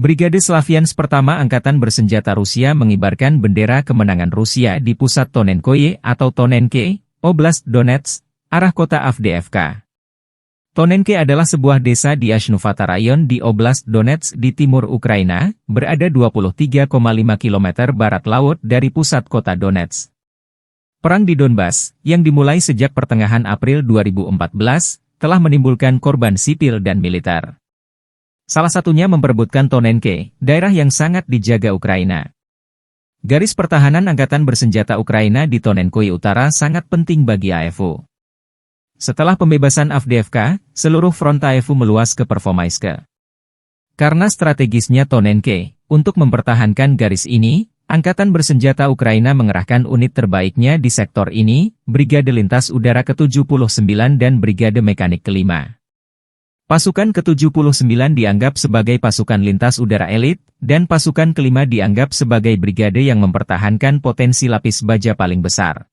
Brigade Slaviansk pertama Angkatan Bersenjata Rusia mengibarkan bendera kemenangan Rusia di pusat Tonenkoye atau Tonenke, Oblast Donetsk, arah kota Avdiivka. Tonenke adalah sebuah desa di Ashnufata Rayon di Oblast Donetsk di timur Ukraina, berada 23,5 km barat laut dari pusat kota Donetsk. Perang di Donbas, yang dimulai sejak pertengahan April 2014, telah menimbulkan korban sipil dan militer. Salah satunya memperebutkan Tonenke, daerah yang sangat dijaga Ukraina. Garis pertahanan Angkatan Bersenjata Ukraina di Tonenkoye Utara sangat penting bagi AFU. Setelah pembebasan Avdiivka, seluruh front AFU meluas ke Pervomaiske. Karena strategisnya Tonenke, untuk mempertahankan garis ini, Angkatan Bersenjata Ukraina mengerahkan unit terbaiknya di sektor ini, Brigade Lintas Udara ke-79 dan Brigade Mekanik ke-5. Pasukan ke-79 dianggap sebagai pasukan lintas udara elit, dan pasukan ke-5 dianggap sebagai brigade yang mempertahankan potensi lapis baja paling besar.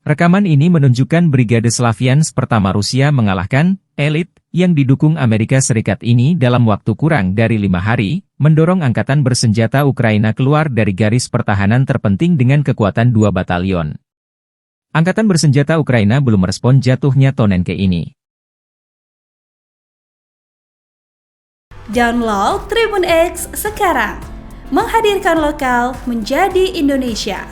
Rekaman ini menunjukkan Brigade Slaviansk pertama Rusia mengalahkan elit yang didukung Amerika Serikat ini dalam waktu kurang dari 5 hari, mendorong Angkatan Bersenjata Ukraina keluar dari garis pertahanan terpenting dengan kekuatan 2 batalion. Angkatan Bersenjata Ukraina belum merespon jatuhnya Tonenke ini. Download Tribun X sekarang, menghadirkan lokal menjadi Indonesia.